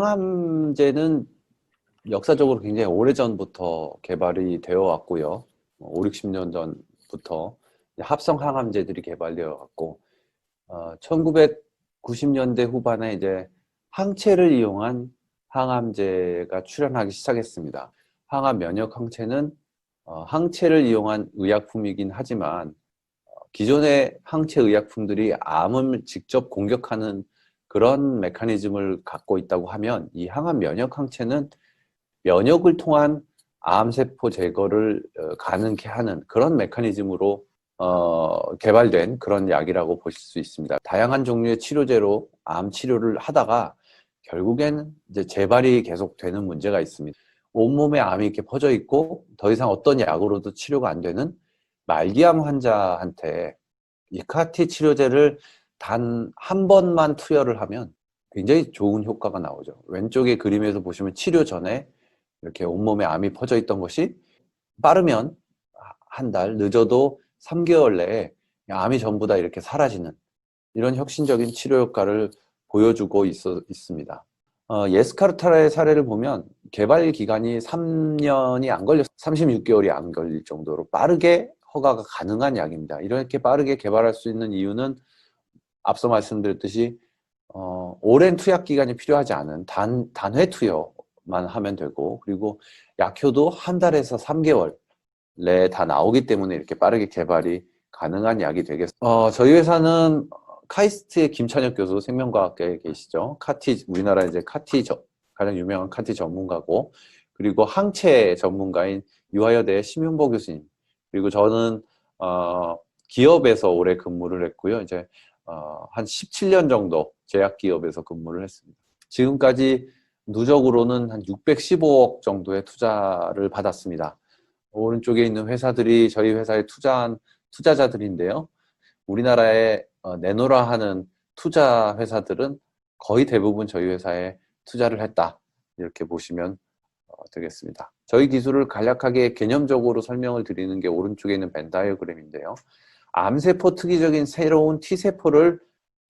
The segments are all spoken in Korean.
항암제는 역사적으로 굉장히 오래전부터 개발이 되어 왔고요. 5, 60년 전부터 합성 항암제들이 개발되어 왔고, 1990년대 후반에 이제 항체를 이용한 항암제가 출현하기 시작했습니다. 항암 면역 항체는 항체를 이용한 의약품이긴 하지만 기존의 항체 의약품들이 암을 직접 공격하는 그런 메커니즘을 갖고 있다고 하면 이 항암 면역 항체는 면역을 통한 암세포 제거를 가능케 하는 그런 메커니즘으로 개발된 그런 약이라고 보실 수 있습니다. 다양한 종류의 치료제로 암 치료를 하다가 결국엔 이제 재발이 계속되는 문제가 있습니다. 온몸에 암이 이렇게 퍼져 있고 더 이상 어떤 약으로도 치료가 안 되는 말기암 환자한테 이 CAR-T 치료제를 단 한 번만 투여를 하면 굉장히 좋은 효과가 나오죠. 왼쪽의 그림에서 보시면 치료 전에 이렇게 온몸에 암이 퍼져 있던 것이 빠르면 한 달, 늦어도 3개월 내에 암이 전부 다 이렇게 사라지는 이런 혁신적인 치료 효과를 보여주고 있습니다. 예스카르타의 사례를 보면 개발 기간이 3년이 안 걸렸어요. 36개월이 안 걸릴 정도로 빠르게 허가가 가능한 약입니다. 이렇게 빠르게 개발할 수 있는 이유는 앞서 말씀드렸듯이 오랜 투약 기간이 필요하지 않은 단회 투여만 하면 되고, 그리고 약효도 한 달에서 3개월 내에 다 나오기 때문에 이렇게 빠르게 개발이 가능한 약이 되겠습니다. 저희 회사는 카이스트의 김찬혁 교수 생명과학계에 계시죠. 카티, 우리나라 이제 카티 가장 유명한 카티 전문가고, 그리고 항체 전문가인 유화여대 심윤보 교수님, 그리고 저는 기업에서 오래 근무를 했고요. 이제 한 17년 정도 제약기업에서 근무를 했습니다. 지금까지 누적으로는 한 615억 정도의 투자를 받았습니다. 오른쪽에 있는 회사들이 저희 회사에 투자한 투자자들인데요. 우리나라에 내노라 하는 투자 회사들은 거의 대부분 저희 회사에 투자를 했다. 이렇게 보시면 되겠습니다. 저희 기술을 간략하게 개념적으로 설명을 드리는 게 오른쪽에 있는 벤 다이어그램인데요. 암세포 특이적인 새로운 T세포를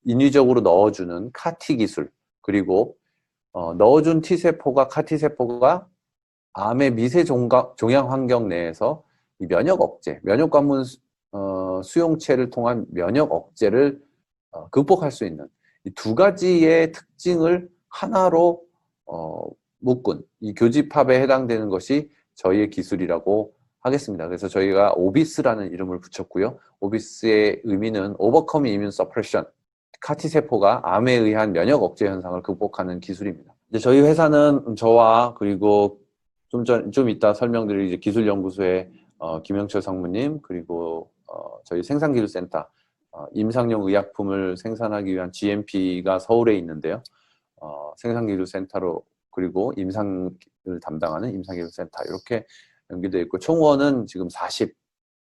인위적으로 넣어주는 CAR-T 기술, 그리고 넣어준 T세포가 CAR-T세포가 암의 미세 종양 환경 내에서 이 면역 억제, 면역 관문 수용체를 통한 면역 억제를 극복할 수 있는 이 두 가지의 특징을 하나로 묶은 이 교집합에 해당되는 것이 저희의 기술이라고 하겠습니다. 그래서 저희가 오비스라는 이름을 붙였고요. 오비스의 의미는 Overcome Immune Suppression, CAR-T 세포가 암에 의한 면역 억제 현상을 극복하는 기술입니다. 이제 저희 회사는 저와 그리고 좀 이따 설명드릴 이제 기술연구소의 김영철 상무님, 그리고 저희 생산기술센터 임상용 의약품을 생산하기 위한 GMP가 서울에 있는데요. 생산기술센터로, 그리고 임상을 담당하는 임상기술센터 이렇게 연계되어 있고, 총원은 지금 40명.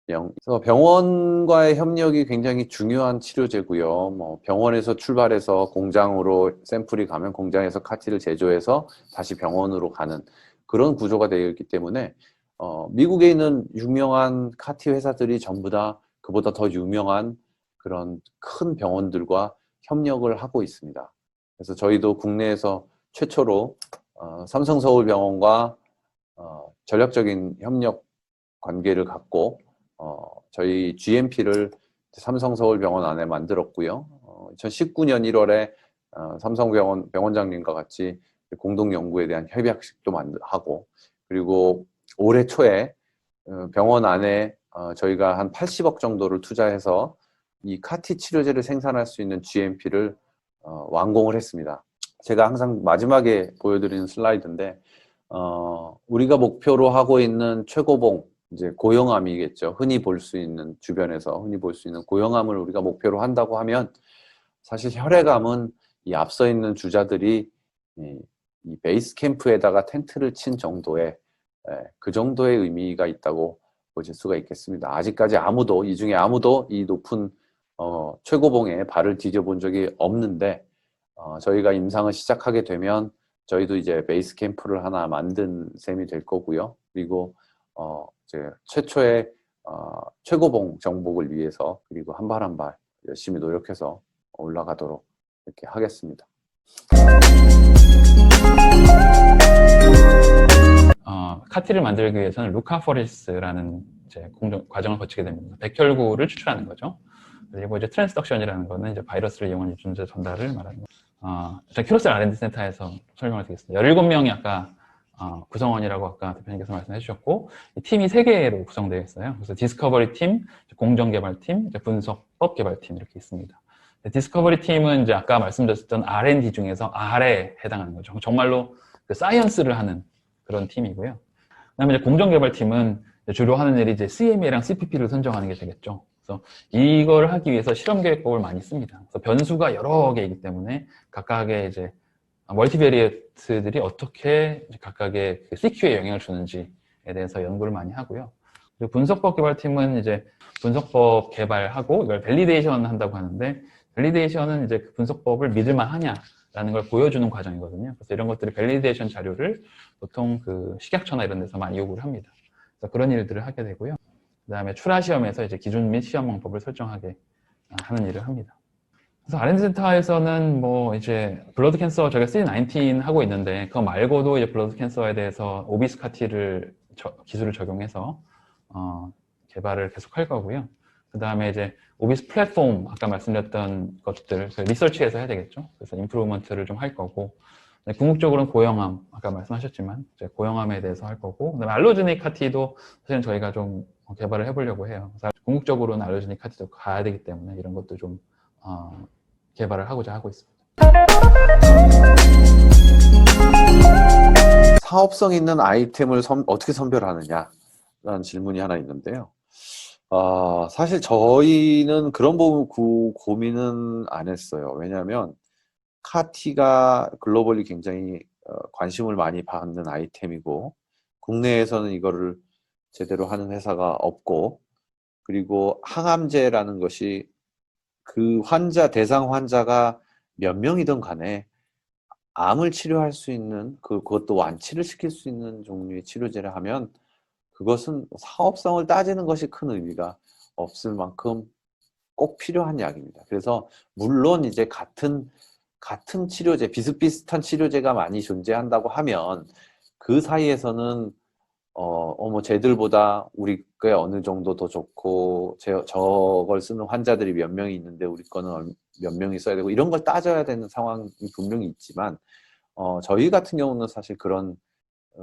그래서 병원과의 협력이 굉장히 중요한 치료제고요. 뭐 병원에서 출발해서 공장으로 샘플이 가면 공장에서 CAR-T를 제조해서 다시 병원으로 가는 그런 구조가 되어 있기 때문에 미국에 있는 유명한 CAR-T 회사들이 전부 다 그보다 더 유명한 그런 큰 병원들과 협력을 하고 있습니다. 그래서 저희도 국내에서 최초로 삼성서울병원과 전략적인 협력 관계를 갖고 저희 GMP를 삼성서울병원 안에 만들었고요. 2019년 1월에 삼성병원 병원장님과 같이 공동연구에 대한 협약식도 하고, 그리고 올해 초에 병원 안에 저희가 한 80억 정도를 투자해서 이 CAR-T 치료제를 생산할 수 있는 GMP를 완공을 했습니다. 제가 항상 마지막에 보여드리는 슬라이드인데 우리가 목표로 하고 있는 최고봉, 이제 고형암이겠죠. 흔히 볼 수 있는, 주변에서 흔히 볼 수 있는 고형암을 우리가 목표로 한다고 하면, 사실 혈액암은 이 앞서 있는 주자들이 이 베이스 캠프에다가 텐트를 친 정도의 그 정도의 의미가 있다고 보실 수가 있겠습니다. 아직까지 아무도, 이 중에 아무도 이 높은 최고봉에 발을 디뎌본 적이 없는데, 저희가 임상을 시작하게 되면 저희도 이제 베이스 캠프를 하나 만든 셈이 될 거고요. 그리고 이제 최초의 최고봉 정복을 위해서, 그리고 한 발 한 발 열심히 노력해서 올라가도록 이렇게 하겠습니다. 카티를 만들기 위해서는 루카포리스라는 이제 과정을 거치게 됩니다. 백혈구를 추출하는 거죠. 그리고 이제 트랜스덕션이라는 거는 이제 바이러스를 이용한 유전자 전달을 말하는 거죠. 큐로셀 R&D 센터에서 설명을 드리겠습니다. 17명이 아까 구성원이라고 아까 대표님께서 말씀해 주셨고, 이 팀이 3개로 구성되어 있어요. 그래서 디스커버리 팀, 공정개발 팀, 분석법 개발 팀 이렇게 있습니다. 디스커버리 팀은 이제 아까 말씀드렸던 R&D 중에서 R에 해당하는 거죠. 정말로 그 사이언스를 하는 그런 팀이고요. 그다음에 이제 공정개발팀은 주로 하는 일이 이제 CMA랑 CPP를 선정하는 게 되겠죠. 그래서 이걸 하기 위해서 실험 계획법을 많이 씁니다. 그래서 변수가 여러 개이기 때문에 각각의 이제 멀티베리에이트들이 어떻게 각각의 그 CQ에 영향을 주는지에 대해서 연구를 많이 하고요. 그리고 분석법 개발팀은 이제 분석법 개발하고 이걸 밸리데이션 한다고 하는데, 밸리데이션은 이제 그 분석법을 믿을만 하냐라는 걸 보여주는 과정이거든요. 그래서 이런 것들이 밸리데이션 자료를 보통 그 식약처나 이런 데서 많이 요구를 합니다. 그래서 그런 일들을 하게 되고요. 그 다음에 출하 시험에서 이제 기준 및 시험 방법을 설정하게 하는 일을 합니다. 그래서 R&D 센터에서는 뭐 이제 블러드 캔서 저희가 CD19 하고 있는데, 그거 말고도 이제 블러드 캔서에 대해서 오비스 카티를 기술을 적용해서 개발을 계속 할 거고요. 그 다음에 이제 오비스 플랫폼 아까 말씀드렸던 것들 리서치에서 해야 되겠죠. 그래서 임프루먼트를 좀 할 거고, 궁극적으로는 고형암 아까 말씀하셨지만 이제 고형암에 대해서 할 거고, 그다음에 알로제닉 카티도 사실은 저희가 좀 개발을 해보려고 해요. 그래서 궁극적으로는 알로제닉 카티도 가야 되기 때문에 이런 것도 좀 개발을 하고자 하고 있습니다. 사업성 있는 아이템을 어떻게 선별하느냐라는 질문이 하나 있는데요. 사실 저희는 그런 부분 고민은 안 했어요. 왜냐하면 카티가 글로벌리 굉장히 관심을 많이 받는 아이템이고, 국내에서는 이거를 제대로 하는 회사가 없고, 그리고 항암제라는 것이 그 대상 환자가 몇 명이든 간에 암을 치료할 수 있는, 그것도 완치를 시킬 수 있는 종류의 치료제를 하면 그것은 사업성을 따지는 것이 큰 의미가 없을 만큼 꼭 필요한 약입니다. 그래서 물론 이제 같은 치료제, 비슷비슷한 치료제가 많이 존재한다고 하면 그 사이에서는 뭐 쟤들보다 우리 게 어느 정도 더 좋고, 저걸 쓰는 환자들이 몇 명이 있는데 우리 거는 몇 명이 써야 되고, 이런 걸 따져야 되는 상황이 분명히 있지만, 저희 같은 경우는 사실 그런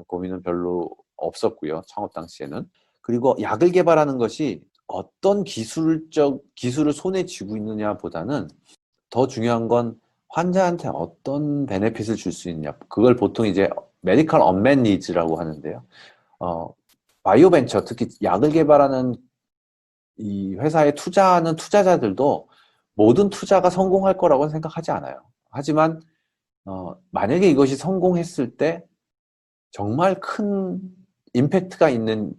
고민은 별로 없었고요, 창업 당시에는. 그리고 약을 개발하는 것이 어떤 기술을 손에 쥐고 있느냐보다는 더 중요한 건 환자한테 어떤 베네핏을 줄 수 있냐. 그걸 보통 이제 메디컬 언맷 니즈라고 하는데요. 바이오 벤처, 특히 약을 개발하는 이 회사에 투자하는 투자자들도 모든 투자가 성공할 거라고는 생각하지 않아요. 하지만 만약에 이것이 성공했을 때 정말 큰 임팩트가 있는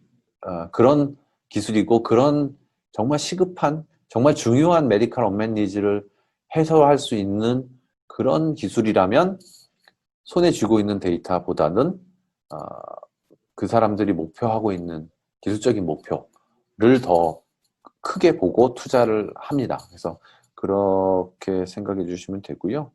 그런 기술이고, 그런 정말 시급한, 정말 중요한 메디컬 언맷 니즈를 해소할 수 있는 그런 기술이라면 손에 쥐고 있는 데이터보다는 그 사람들이 목표하고 있는 기술적인 목표를 더 크게 보고 투자를 합니다. 그래서 그렇게 생각해 주시면 되고요.